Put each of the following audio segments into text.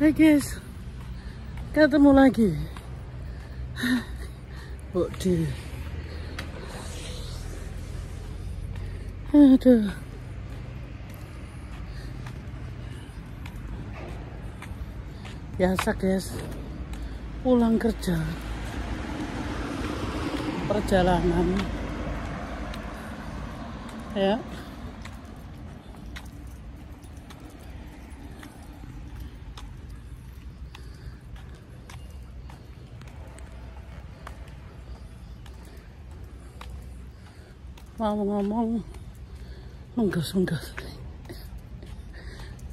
Hai guys, ketemu lagi. Bodi. Aduh. Biasa guys, pulang kerja, perjalanan, ya. Mau ngomong menggas,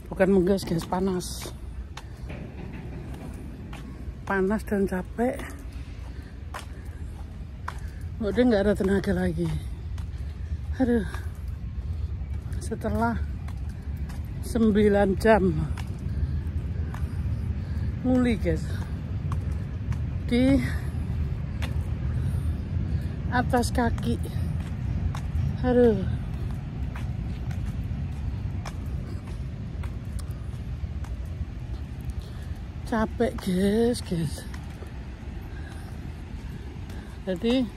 bukan menggas guys, panas dan capek. Udah nggak ada tenaga lagi. Aduh, setelah 9 jam nguli guys di atas kaki. Aduh, capek guys. Jadi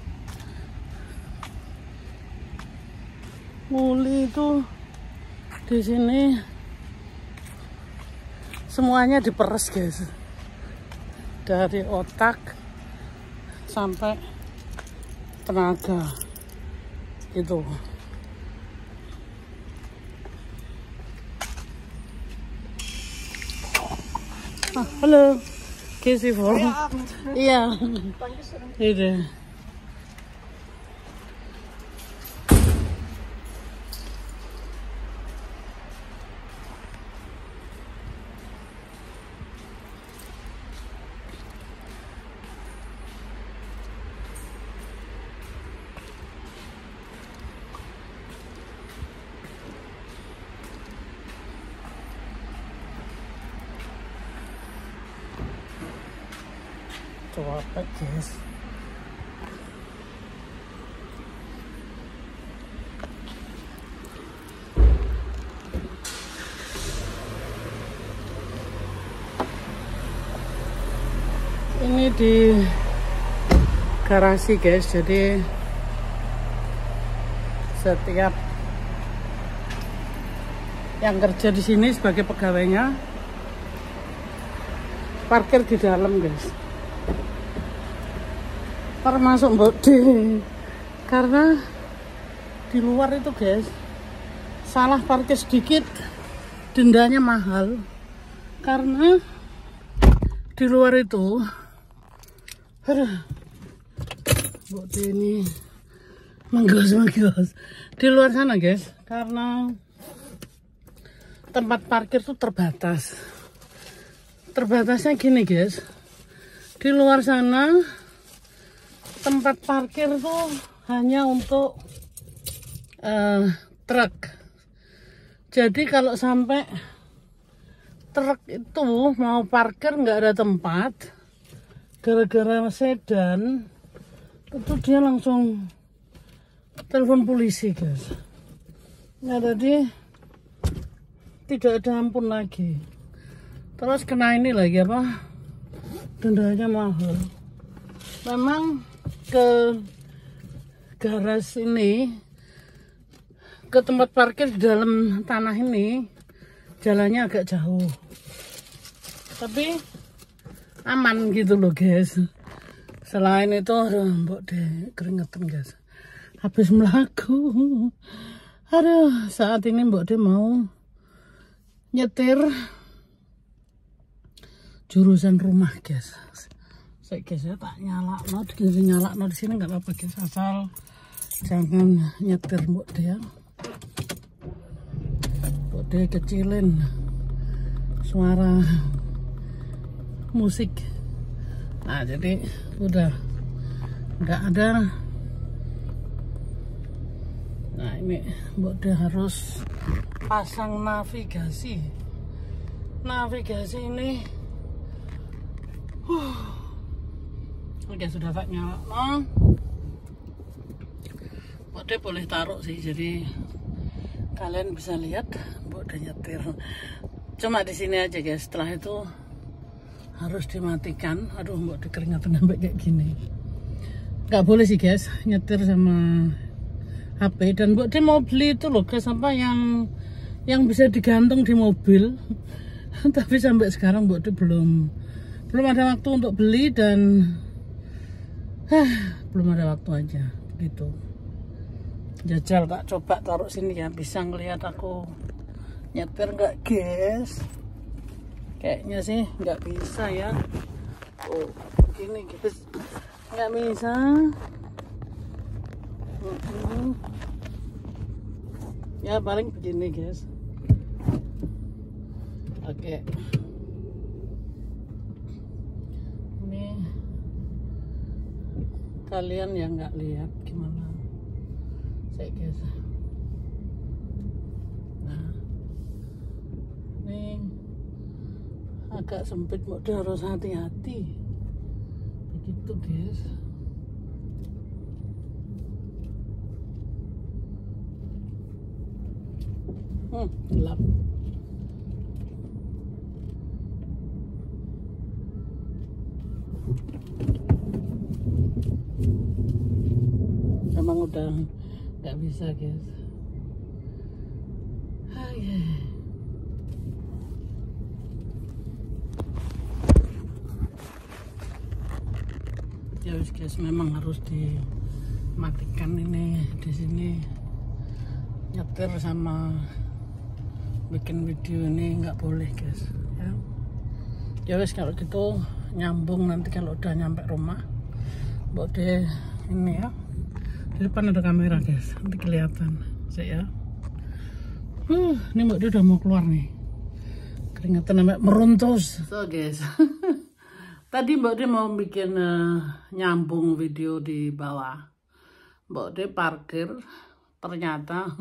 nguli itu di sini semuanya diperes guys, dari otak sampai tenaga gitu. Halo, Casey for. Iya. Itu. Capek guys. Ini di garasi guys, jadi setiap yang kerja di sini sebagai pegawainya parkir di dalam guys, termasuk Bodi, karena di luar itu guys, salah parkir sedikit dendanya mahal. Karena di luar itu, aduh, Bodi ini menggas di luar sana guys, karena tempat parkir itu terbatasnya gini guys. Di luar sana tempat parkir tuh hanya untuk truk. Jadi kalau sampai truk itu mau parkir nggak ada tempat gara-gara sedan, itu dia langsung telepon polisi guys. Nah, jadi tidak ada ampun lagi. Terus kena ini lagi apa, dendanya mahal. Memang ke garas ini, ke tempat parkir di dalam tanah ini jalannya agak jauh, tapi aman gitu loh guys. Selain itu, aduh mbok deh keringetan guys, habis melaku. Aduh, saat ini mbok deh mau nyetir jurusan rumah guys. Guys ya, tak nyala di sini nggak apa-apa guys, asal jangan nyetir mbok deh ya. Mbok deh kecilin suara musik. Nah, jadi udah nggak ada. Nah, ini mbok deh harus pasang navigasi ini. Oke, sudah tak nyala. Bode boleh taruh sih, jadi kalian bisa lihat Bode nyetir. Cuma di sini aja guys. Setelah itu harus dimatikan. Aduh, mbok dikeringatan sampai kayak gini. Nggak boleh sih guys nyetir sama HP. Dan mbok dia mau beli itu loh guys, apa yang bisa digantung di mobil. Tapi sampai sekarang mbok dia belum ada waktu untuk beli, dan belum ada waktu aja gitu. Jajal tak coba taruh sini ya, bisa ngelihat aku nyetir nggak guys? Kayaknya sih nggak bisa ya. Oh gini guys, nggak bisa. Ya paling begini guys. Oke. Ini kalian yang nggak lihat gimana saya guys. Nah ini agak sempit, model harus hati-hati begitu guys. Gelap. Emang udah nggak bisa guys. Ya wis guys, memang harus dimatikan ini. Di sini nyetir sama bikin video ini nggak boleh guys ya. Ya wis, kalau gitu nyambung nanti kalau udah nyampe rumah. Mbok deh ini ya, di depan ada kamera guys, nanti kelihatan saya. Ini mbak dia udah mau keluar nih, keringatan sampai meruntus. So guys, tadi mbak dia mau bikin nyambung video di bawah. Mbak dia parkir, ternyata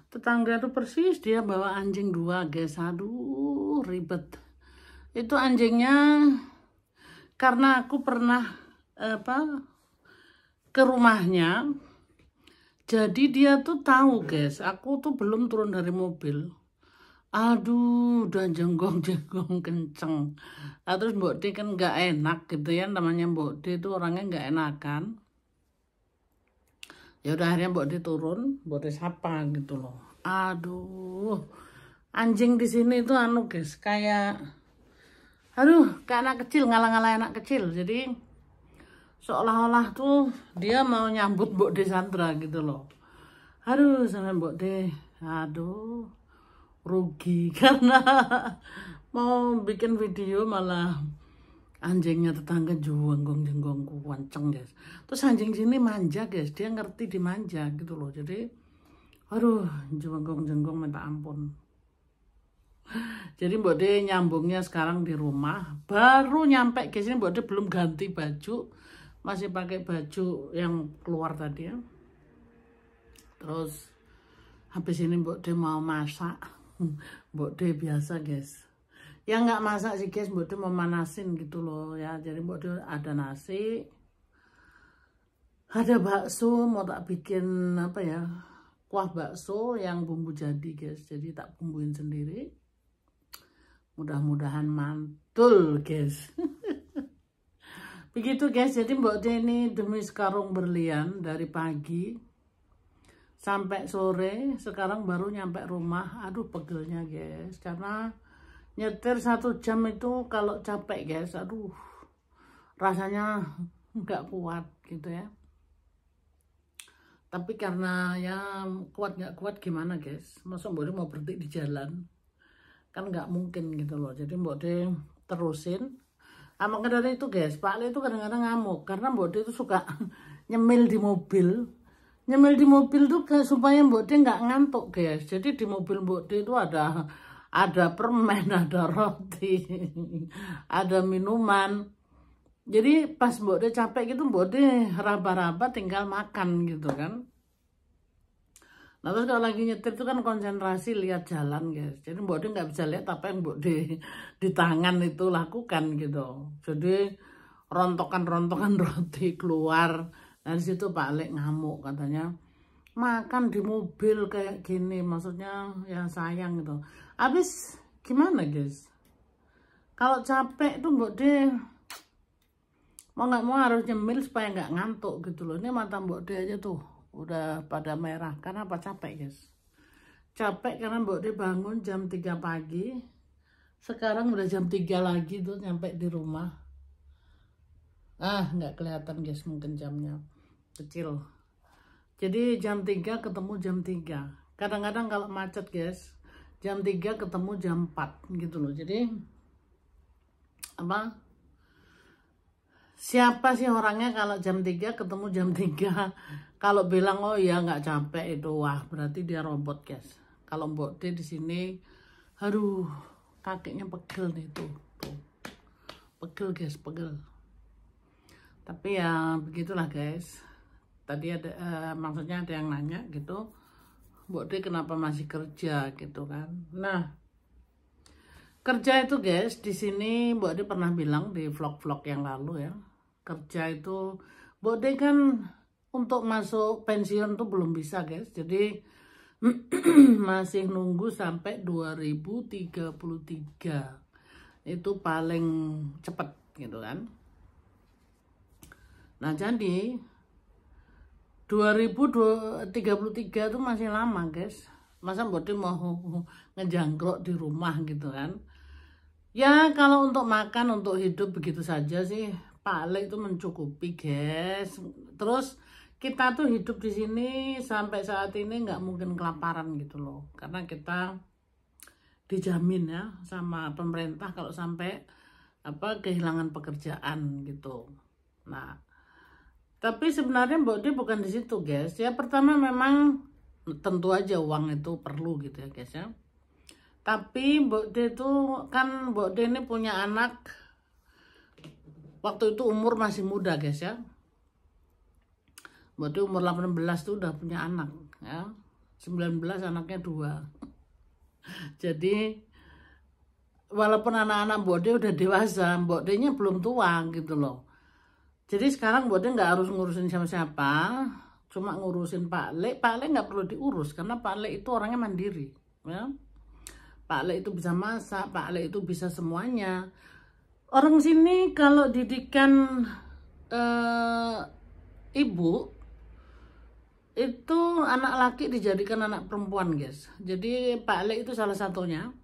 tetangga tuh persis dia bawa anjing 2 guys. Aduh ribet. Itu anjingnya karena aku pernah ke rumahnya, jadi dia tuh tahu guys, aku tuh belum turun dari mobil. Aduh, udah jenggong-jenggong kenceng. Nah, terus Mbok D kan nggak enak gitu ya, namanya Mbok D itu orangnya nggak enakan. Ya udah akhirnya Mbok D turun, Mbok D sapa gitu loh. Aduh, anjing di sini tuh anu guys, kayak anak kecil, ngalah-ngalah anak kecil. Jadi seolah-olah tuh dia mau nyambut Mbok D Sandra gitu loh. Aduh, sama Mbok D, aduh rugi karena mau bikin video malah anjingnya tetangga jenggong kenceng guys. Terus anjing sini manja guys, dia ngerti dimanja gitu loh. Jadi aduh, jenggong minta ampun. Jadi Mbok D nyambungnya sekarang di rumah, baru nyampe ke sini Mbok D belum ganti baju, masih pakai baju yang keluar tadi ya. Terus habis ini Mbok D mau masak. Mbok D biasa guys, ya nggak masak sih guys, Mbok D mau manasin gitu loh ya. Jadi Mbok D ada nasi, ada bakso, mau tak bikin apa ya, kuah bakso yang bumbu jadi guys. Jadi tak bumbuin sendiri, mudah-mudahan mantul guys. Begitu guys. Jadi Mbok D ini demi sekarung berlian dari pagi sampai sore, sekarang baru nyampe rumah. Aduh pegelnya guys, karena nyetir 1 jam itu kalau capek guys, aduh rasanya nggak kuat gitu ya. Tapi karena ya kuat nggak kuat gimana guys, masa Mbok D mau berhenti di jalan, kan nggak mungkin gitu loh. Jadi Mbok D terusin. Maka dari itu guys, Pak Le itu kadang-kadang ngamuk karena Mbok D itu suka nyemil di mobil. Nyemil di mobil tuh supaya Mbok D nggak ngantuk guys. Jadi di mobil Mbok D itu ada permen, ada roti, ada minuman. Jadi pas Mbok D capek gitu, Mbok D raba-raba tinggal makan gitu kan. Nah terus kalau lagi nyetir itu kan konsentrasi lihat jalan guys. Jadi Mbok D nggak bisa lihat apa yang Mbok D di tangan itu lakukan gitu. Jadi rontokan roti keluar. Dari situ Pak Lek ngamuk, katanya makan di mobil kayak gini, maksudnya ya sayang gitu. Habis gimana guys? Kalau capek tuh Mbok De mau nggak mau harus nyemil supaya nggak ngantuk gitu loh. Ini mata Mbok De aja tuh udah pada merah. Karena apa? Capek guys. Capek karena Mbok De bangun jam 3 pagi. Sekarang udah jam 3 lagi tuh nyampe di rumah. Nggak kelihatan guys, mungkin jamnya kecil. Jadi jam 3 ketemu jam 3. Kadang-kadang kalau macet guys, jam 3 ketemu jam 4 gitu loh. Jadi apa? Siapa sih orangnya kalau jam 3 ketemu jam 3? Kalau bilang oh ya nggak capek itu, wah berarti dia robot guys. Kalau Mbok De di sini, aduh kakinya pegel nih tuh. Pegel guys, pegel. Tapi ya begitulah guys. Tadi ada maksudnya ada yang nanya gitu, Mbok De kenapa masih kerja gitu kan. Nah, kerja itu guys, di sini Mbok De pernah bilang di vlog-vlog yang lalu ya. Kerja itu Mbok De kan untuk masuk pensiun tuh belum bisa guys. Jadi masih nunggu sampai 2033. Itu paling cepet gitu kan. Nah, jadi 2033 itu masih lama guys. Masa Mbok De mau ngejangkruk di rumah gitu kan. Ya kalau untuk makan, untuk hidup begitu saja sih Pak Ale itu mencukupi guys. Terus kita tuh hidup di sini sampai saat ini nggak mungkin kelaparan gitu loh. Karena kita dijamin ya sama pemerintah kalau sampai kehilangan pekerjaan gitu. Nah, tapi sebenarnya Mbok De bukan di situ guys. Ya pertama memang tentu aja uang itu perlu gitu ya guys ya. Tapi Mbok De itu kan Mbok De ini punya anak waktu itu umur masih muda guys ya. Mbok De umur 18 tuh udah punya anak ya. 19 anaknya 2. Jadi walaupun anak-anak Mbok De udah dewasa, Mbok De-nya belum tua gitu loh. Jadi sekarang Mbok De nggak harus ngurusin siapa-siapa, cuma ngurusin Pak Le. Pak Le nggak perlu diurus karena Pak Le itu orangnya mandiri. Ya. Pak Le itu bisa masak, Pak Le itu bisa semuanya. Orang sini kalau didikan ibu, itu anak laki dijadikan anak perempuan guys. Jadi Pak Le itu salah satunya.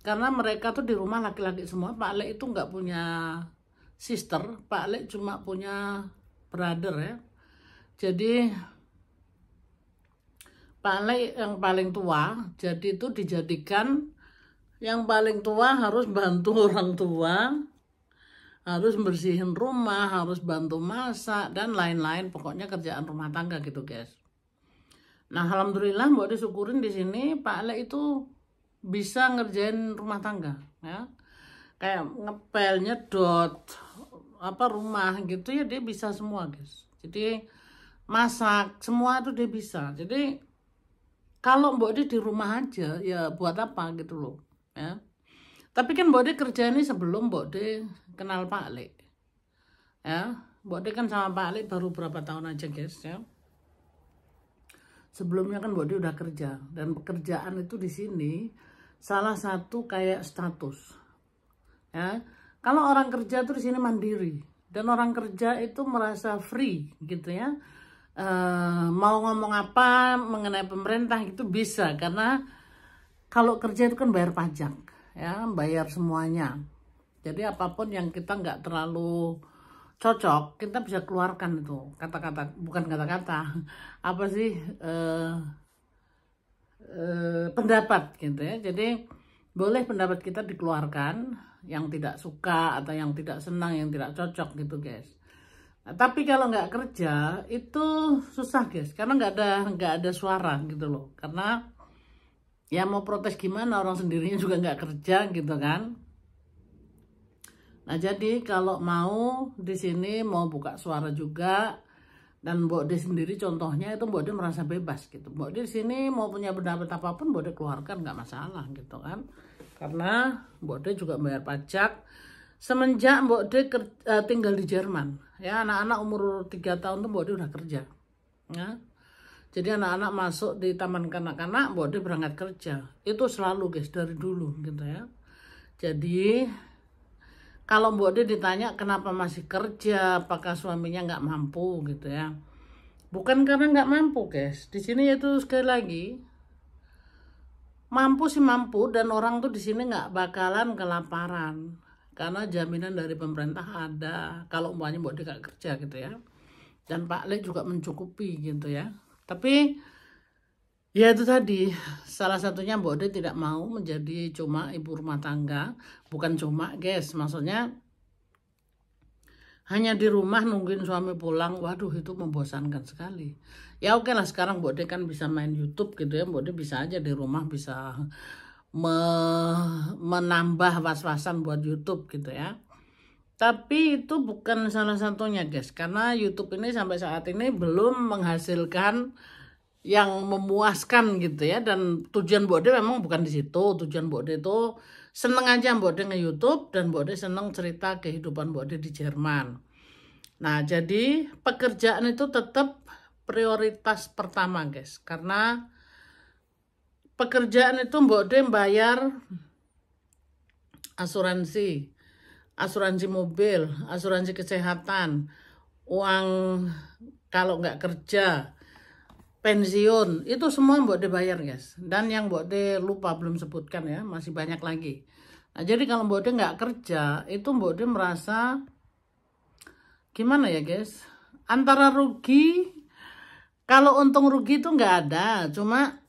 Karena mereka tuh di rumah laki-laki semua. Pak Le itu nggak punya sister, Pak Le cuma punya brother ya. Jadi Pak Le yang paling tua, jadi itu dijadikan yang paling tua harus bantu orang tua, harus bersihin rumah, harus bantu masak dan lain-lain, pokoknya kerjaan rumah tangga gitu guys. Nah alhamdulillah Mbok disyukurin di sini Pak Le itu bisa ngerjain rumah tangga ya. Kayak ngepel, nyedot, rumah gitu ya dia bisa semua guys. Jadi masak semua itu dia bisa. Jadi kalau Mbok De di rumah aja ya buat apa gitu loh ya. Tapi kan Mbok De kerja ini sebelum Mbok De kenal Pak Le ya. Mbok De kan sama Pak Le baru berapa tahun aja guys ya. Sebelumnya kan Mbok De udah kerja, dan pekerjaan itu di sini salah satu kayak status ya. Kalau orang kerja tuh di sini mandiri, dan orang kerja itu merasa free gitu ya. Mau ngomong apa mengenai pemerintah itu bisa, karena kalau kerja itu kan bayar pajak ya, bayar semuanya. Jadi apapun yang kita nggak terlalu cocok kita bisa keluarkan itu kata-kata, bukan kata-kata apa sih, pendapat gitu ya. Jadi boleh pendapat kita dikeluarkan, yang tidak suka atau yang tidak senang, yang tidak cocok gitu guys. Nah, tapi kalau nggak kerja itu susah guys, karena nggak ada suara gitu loh. Karena ya mau protes gimana, orang sendirinya juga nggak kerja gitu kan. Nah jadi kalau mau di sini mau buka suara juga, dan Mbok De sendiri contohnya itu Mbok De merasa bebas gitu. Mbok De di sini mau punya pendapat apapun Mbok De keluarkan, nggak masalah gitu kan. Karena Mbok De juga bayar pajak. Semenjak Mbok De tinggal di Jerman ya, anak-anak umur 3 tahun tuh Mbok De udah kerja ya. Jadi anak-anak masuk di taman kanak-kanak Mbok De berangkat kerja. Itu selalu guys dari dulu gitu ya. Jadi Kalau Mbok De ditanya kenapa masih kerja, apakah suaminya nggak mampu gitu ya. Bukan karena nggak mampu guys. Di sini itu sekali lagi mampu sih mampu, dan orang tuh di sini nggak bakalan kelaparan karena jaminan dari pemerintah ada. Kalau umpamanya Mbok De nggak kerja gitu ya. Dan Pak Le juga mencukupi gitu ya. Tapi ya itu tadi, salah satunya Mbok De tidak mau menjadi cuma ibu rumah tangga. Bukan cuma guys, maksudnya hanya di rumah nungguin suami pulang. Waduh, itu membosankan sekali. Ya oke lah, sekarang Mbok De kan bisa main YouTube gitu ya. Mbok De bisa aja di rumah bisa menambah was-wasan buat YouTube gitu ya. Tapi itu bukan salah satunya guys, karena YouTube ini sampai saat ini belum menghasilkan yang memuaskan gitu ya. Dan tujuan Mbok De memang bukan di situ. Tujuan Mbok De itu seneng aja Mbok De nge-YouTube, dan Mbok De seneng cerita kehidupan Mbok De di Jerman. Nah, jadi pekerjaan itu tetap prioritas pertama guys, karena pekerjaan itu Mbok De bayar asuransi mobil, asuransi kesehatan, uang kalau nggak kerja, pensiun, itu semua Mbok De bayar guys. Dan yang Mbok De lupa belum sebutkan ya, masih banyak lagi. Nah, jadi kalau Mbok De nggak kerja, itu Mbok De merasa gimana ya guys, antara rugi, kalau untung rugi itu nggak ada, cuma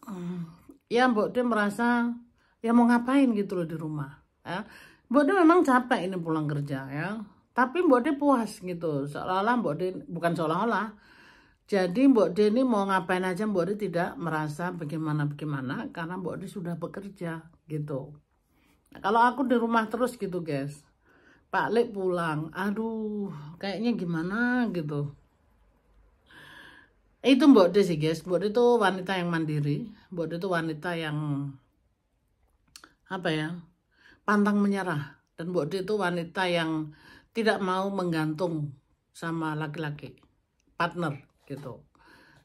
ya Mbok De merasa ya mau ngapain gitu loh di rumah ya. Mbok De memang capek ini pulang kerja ya, tapi Mbok De puas gitu, seolah-olah Mbok De, bukan seolah-olah, jadi Mbok De ini mau ngapain aja Mbok De tidak merasa bagaimana karena Mbok De sudah bekerja gitu. Nah, kalau aku di rumah terus gitu guys, Pak Le pulang, aduh kayaknya gimana gitu. Itu Mbok De sih guys. Mbok De itu wanita yang mandiri. Mbok De itu wanita yang apa ya, pantang menyerah. Dan Mbok De itu wanita yang tidak mau menggantung sama laki-laki, partner gitu.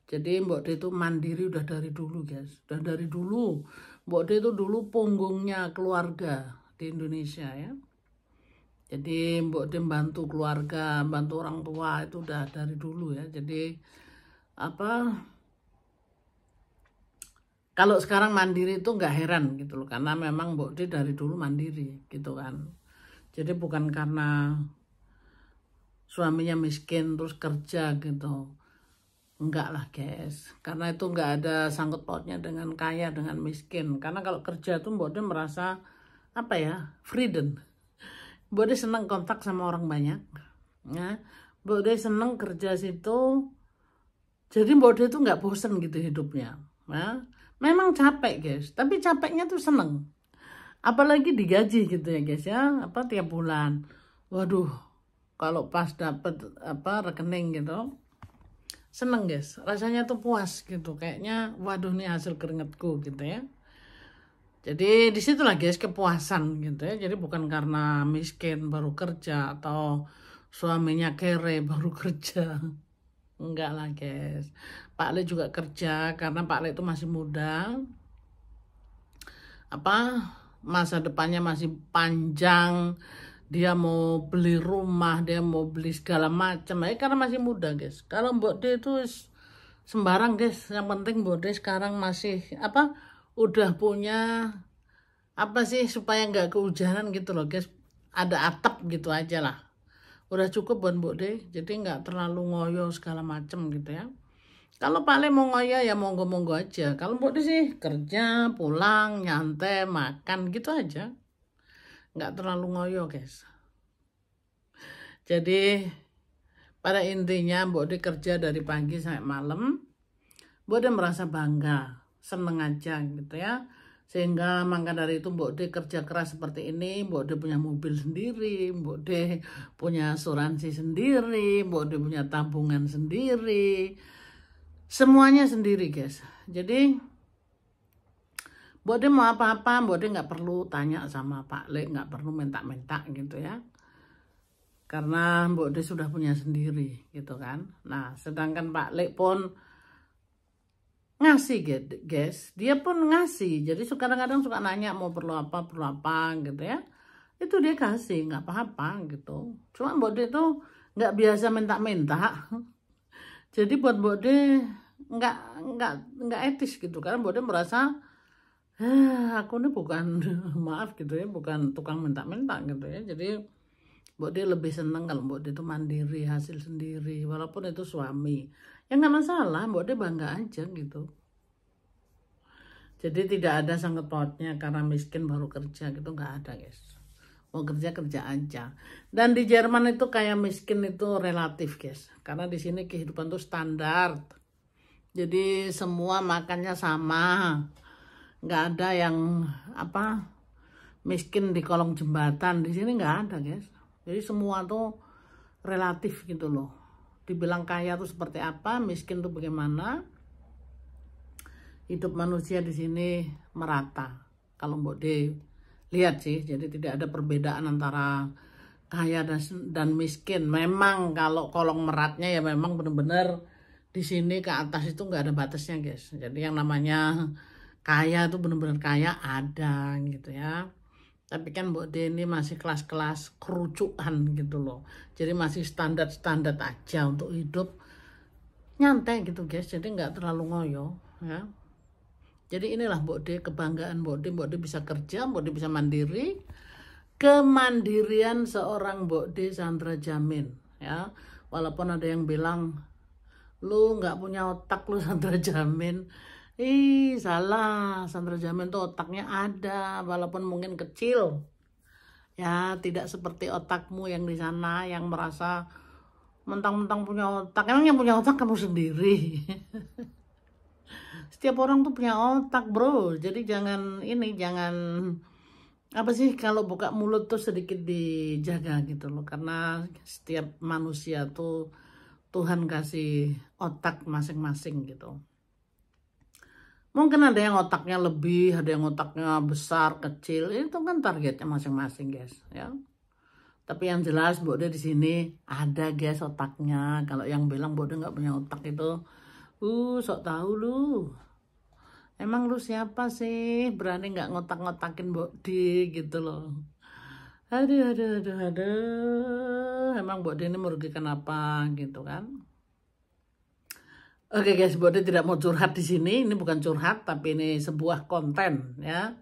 Jadi Mbok De itu mandiri udah dari dulu guys. Udah dari dulu. Mbok De itu dulu punggungnya keluarga di Indonesia ya. Jadi Mbok De bantu keluarga, bantu orang tua itu udah dari dulu ya. Jadi apa, kalau sekarang mandiri itu nggak heran gitu loh, karena memang Mbok De dari dulu mandiri gitu kan. Jadi bukan karena suaminya miskin terus kerja gitu, enggak lah guys, karena itu nggak ada sangkut pautnya dengan kaya dengan miskin. Karena kalau kerja tuh Mbok De merasa apa ya, freedom. Mbok De seneng kontak sama orang banyak ya. Mbok De seneng kerja situ. Jadi Mbok De itu nggak bosen gitu hidupnya ya. Memang capek guys, tapi capeknya tuh seneng. Apalagi digaji gitu ya guys ya, apa tiap bulan. Waduh, kalau pas dapet apa rekening gitu, seneng guys. Rasanya tuh puas gitu, kayaknya waduh nih hasil keringetku gitu ya. Jadi disitulah guys kepuasan gitu ya. Jadi bukan karena miskin baru kerja atau suaminya kere baru kerja. Enggak lah guys. Pak Le juga kerja karena Pak Le itu masih muda. Apa, masa depannya masih panjang. Dia mau beli rumah, dia mau beli segala macam. Karena masih muda guys. Kalau Mbok De itu sembarang guys. Yang penting Mbok De sekarang masih apa, udah punya apa sih supaya nggak kehujanan gitu loh guys, ada atap gitu aja lah, udah cukup buat Mbok De. Jadi nggak terlalu ngoyo segala macem gitu ya. Kalau Pak Le mau ngoyo ya monggo-monggo aja. Kalau Mbok De sih kerja pulang nyantai makan gitu aja, nggak terlalu ngoyo guys. Jadi pada intinya Mbok De kerja dari pagi sampai malam. Mbok De merasa bangga, seneng aja gitu ya. Sehingga maka dari itu Mbok De kerja keras seperti ini. Mbok De punya mobil sendiri, Mbok De punya asuransi sendiri, Mbok De punya tabungan sendiri, semuanya sendiri guys. Jadi Mbok De mau apa-apa, Mbok De nggak perlu tanya sama Pak Le, nggak perlu minta-minta gitu ya, karena Mbok De sudah punya sendiri gitu kan. Nah sedangkan Pak Le pun ngasih guys, dia pun ngasih. Jadi kadang-kadang suka nanya mau perlu apa gitu ya. itu dia kasih, nggak apa-apa gitu. Cuma Mbok De tuh nggak biasa minta-minta. Jadi buat Mbok De nggak etis gitu, karena Mbok De merasa aku ini bukan maaf gitu ya, bukan tukang minta-minta gitu ya. Jadi Mbok De lebih seneng kalau Mbok De itu mandiri, hasil sendiri, walaupun itu suami. Ya nggak masalah, Mbok De bangga aja gitu. Jadi tidak ada sangkut pautnya karena miskin baru kerja gitu, nggak ada guys. Mau kerja kerja aja. Dan di Jerman itu kayak miskin itu relatif guys, karena di sini kehidupan tuh standar. Jadi semua makannya sama, nggak ada yang apa miskin di kolong jembatan. Di sini nggak ada guys. Jadi semua tuh relatif gitu loh. Dibilang kaya tuh seperti apa, miskin tuh bagaimana. Hidup manusia di sini merata. Kalau Mbok De lihat sih, jadi tidak ada perbedaan antara kaya dan miskin. Memang kalau kolong meratnya ya memang benar-benar di sini ke atas itu nggak ada batasnya guys. Jadi yang namanya kaya itu benar-benar kaya ada gitu ya. Tapi kan Mbok De ini masih kelas-kelas kerucukan gitu loh. Jadi masih standar-standar aja untuk hidup nyantai gitu guys. Jadi nggak terlalu ngoyo ya. Jadi inilah Mbok De, kebanggaan Mbok De bisa kerja, Mbok De bisa mandiri. Kemandirian seorang Mbok De Sandra Djamin ya. Walaupun ada yang bilang lu nggak punya otak lu Sandra Djamin. Ih, salah. Sandra Djamin tuh otaknya ada, walaupun mungkin kecil. Ya, tidak seperti otakmu yang di sana yang merasa mentang-mentang punya otak. Emang yang punya otak kamu sendiri. Setiap orang tuh punya otak bro, jadi jangan apa sih, kalau buka mulut tuh sedikit dijaga gitu loh, karena setiap manusia tuh Tuhan kasih otak masing-masing gitu. Mungkin ada yang otaknya lebih, ada yang otaknya besar, kecil, itu kan targetnya masing-masing guys ya. Tapi yang jelas Mbok De di sini ada guys otaknya. Kalau yang bilang Mbok De nggak punya otak itu sok tahu lu. Emang lu siapa sih berani nggak ngotak-ngotakin Mbok De gitu loh. Aduh. Emang Mbok De ini merugikan apa gitu kan. Oke guys, Mbok De tidak mau curhat di sini. Ini bukan curhat, tapi ini sebuah konten ya.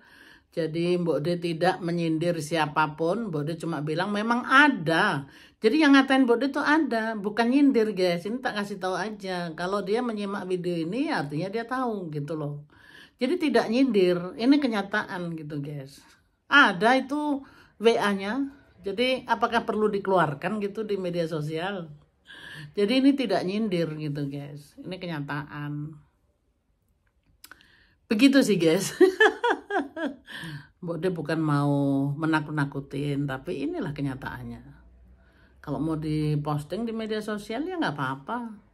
Jadi Mbok De tidak menyindir siapapun. Mbok De cuma bilang memang ada. Jadi yang ngatain Mbok De itu ada, bukan nyindir guys. Ini tak kasih tahu aja. Kalau dia menyimak video ini artinya dia tahu gitu loh. Jadi tidak nyindir, ini kenyataan gitu guys. Ada itu WA-nya. Jadi apakah perlu dikeluarkan gitu di media sosial? Jadi ini tidak nyindir gitu guys. Ini kenyataan. Begitu sih guys. Mbok De bukan mau menakut-nakutin, tapi inilah kenyataannya. Kalau mau diposting di media sosial ya nggak apa-apa.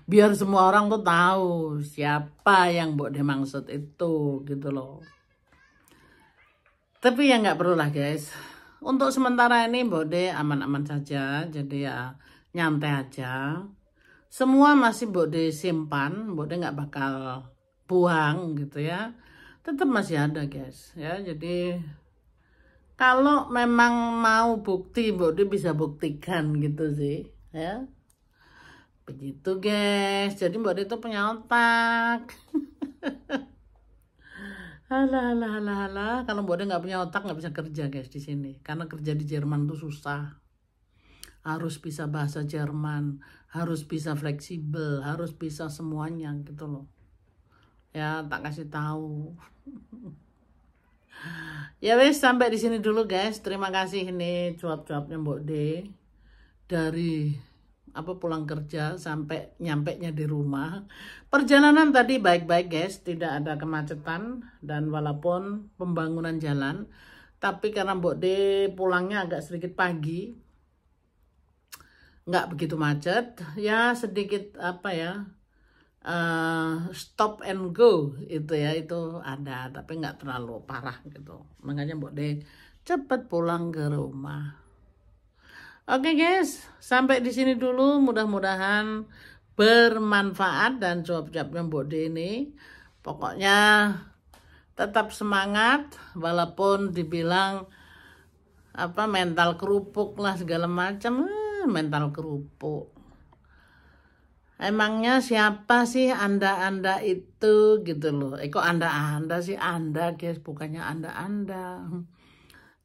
Biar semua orang tuh tahu siapa yang Mbok De maksud itu gitu loh. Tapi ya nggak perlu lah guys. Untuk sementara ini Mbok De aman-aman saja. Jadi ya nyantai aja. Semua masih Mbok De simpan. Mbok De nggak bakal buang gitu ya. Tetap masih ada guys ya. Jadi kalau memang mau bukti Mbok De bisa buktikan gitu sih ya. Begitu guys, jadi Mbok De itu punya otak. Halah. Kalau Mbok De nggak punya otak nggak bisa kerja guys di sini. Karena kerja di Jerman tuh susah. Harus bisa bahasa Jerman, harus bisa fleksibel, harus bisa semuanya gitu loh. Ya tak kasih tahu. Ya wes, sampai di sini dulu guys. Terima kasih, ini cuap-cuapnya Mbok De dari pulang kerja sampai nyampenya di rumah. Perjalanan tadi baik-baik guys, tidak ada kemacetan, dan walaupun pembangunan jalan, tapi karena Mbok De pulangnya agak sedikit pagi, nggak begitu macet ya, sedikit stop and go itu ya, itu ada, tapi nggak terlalu parah gitu. Makanya Mbok De cepet pulang ke rumah. Oke guys, sampai di sini dulu. Mudah-mudahan bermanfaat dan cuap-cuapnya Mbok De ini. Pokoknya tetap semangat walaupun dibilang apa mental kerupuk lah segala macam. Mental kerupuk. Emangnya siapa sih Anda itu gitu loh. Kok Anda sih Anda guys, bukannya Anda.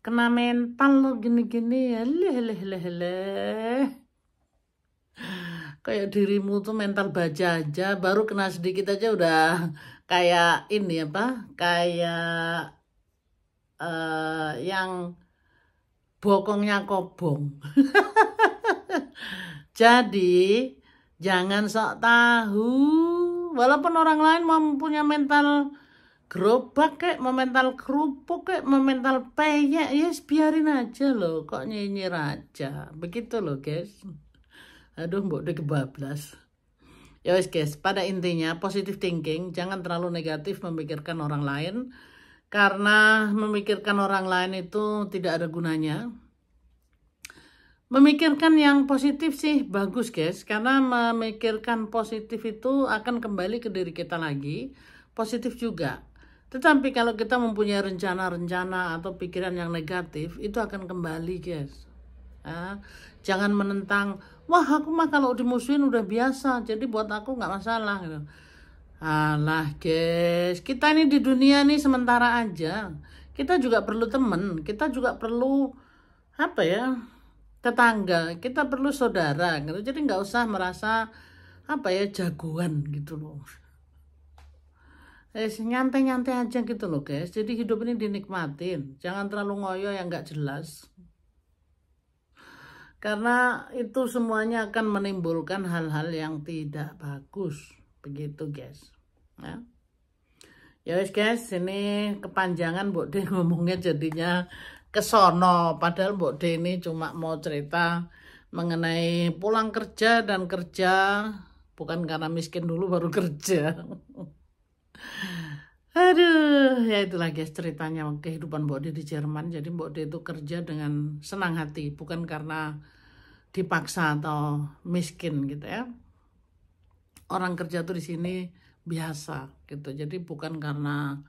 Kena mental lo gini-gini ya. Leh. Kayak dirimu tuh mental baja aja, baru kena sedikit aja udah kayak ini apa? Kayak yang bokongnya kobong. Jadi jangan sok tahu. Walaupun orang lain mempunyai mental gerobak kayak memental kerupuk kayak memental peyek, yes biarin aja loh, kok nyinyir aja begitu loh guys. Aduh mbok udah kebablas. Ya wes guys, pada intinya positive thinking, jangan terlalu negatif memikirkan orang lain, karena memikirkan orang lain itu tidak ada gunanya. Memikirkan yang positif sih bagus guys, karena memikirkan positif itu akan kembali ke diri kita lagi, positif juga. Tetapi kalau kita mempunyai rencana-rencana atau pikiran yang negatif, itu akan kembali guys. Jangan menentang, wah aku mah kalau dimusuhin udah biasa, jadi buat aku nggak masalah gitu. Alah guys, kita ini di dunia nih sementara aja. Kita juga perlu temen, kita juga perlu apa ya, tetangga, kita perlu saudara gitu. Jadi nggak usah merasa apa ya jagoan gitu loh. Nyantai-nyantai aja gitu loh guys. Jadi hidup ini dinikmatin, jangan terlalu ngoyo yang nggak jelas. Karena itu semuanya akan menimbulkan hal-hal yang tidak bagus. Begitu guys. Ya wes guys, ini kepanjangan Mbok De ngomongnya jadinya kesono. Padahal Mbok De ini cuma mau cerita mengenai pulang kerja dan kerja. Bukan karena miskin dulu baru kerja. Aduh, ya itulah guys ceritanya kehidupan Mbok De di Jerman. Jadi Mbok De itu kerja dengan senang hati, bukan karena dipaksa atau miskin gitu ya. Orang kerja tuh di sini biasa gitu. Jadi bukan karena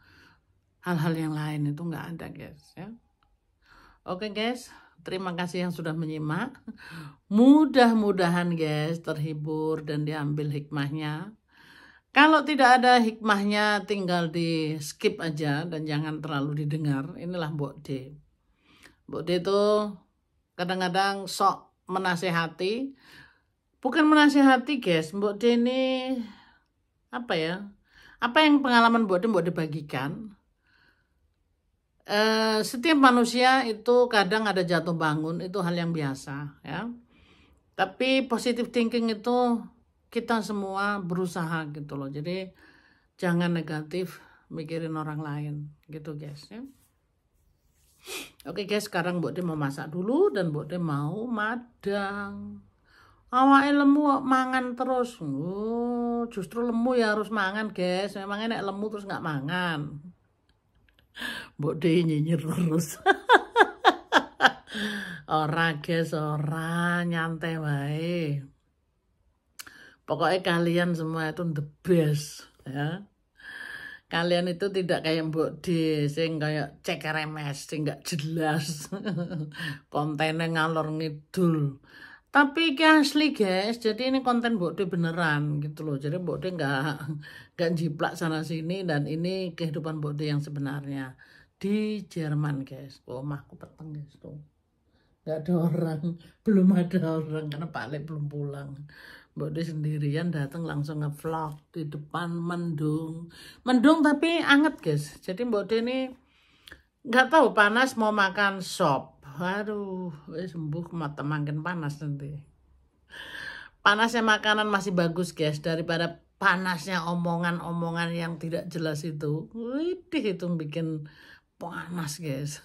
hal-hal yang lain, itu nggak ada guys ya. Oke guys, terima kasih yang sudah menyimak. Mudah-mudahan guys terhibur dan diambil hikmahnya. Kalau tidak ada hikmahnya tinggal di skip aja dan jangan terlalu didengar. Inilah Mbok De. Mbok De itu kadang-kadang sok menasehati. Bukan menasehati guys. Mbok De ini apa ya? Apa yang pengalaman Mbok De bagikan. Setiap manusia itu kadang ada jatuh bangun. Itu hal yang biasa ya. Tapi positive thinking itu kita semua berusaha gitu loh. Jadi jangan negatif mikirin orang lain gitu guys ya. Oke guys, sekarang Mbok De mau masak dulu dan Mbok De mau madang. Awake lemu mangan terus. Justru lemu ya harus mangan guys. Memang enak lemu terus nggak mangan. Mbok De nyinyir terus. Ora guys, ora, nyantai wae. Pokoknya kalian semua itu the best ya. Kalian itu tidak kayak Mbok De sing kayak CKRMS sing nggak jelas. Kontennya ngalor ngidul. Tapi ini asli guys, jadi ini konten Mbok De beneran gitu loh. Jadi Mbok De nggak jiplak sana sini, dan ini kehidupan Mbok De yang sebenarnya di Jerman guys. Omahku peteng guys tuh. Nggak ada orang, belum ada orang karena Pak Le belum pulang. Mbok De sendirian datang langsung nge-vlog di depan mendung tapi anget guys. Jadi Mbok De ini nggak tahu panas mau makan sop. Aduh, sembuh mata makin panas nanti. Panasnya makanan masih bagus guys daripada panasnya omongan-omongan yang tidak jelas itu. Widih, itu bikin panas guys.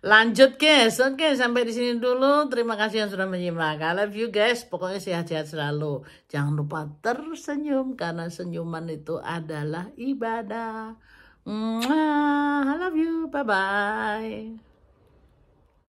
Lanjut guys, oke sampai di sini dulu. Terima kasih yang sudah menyimak. I love you guys. Pokoknya sehat-sehat selalu. Jangan lupa tersenyum karena senyuman itu adalah ibadah. I love you. Bye bye.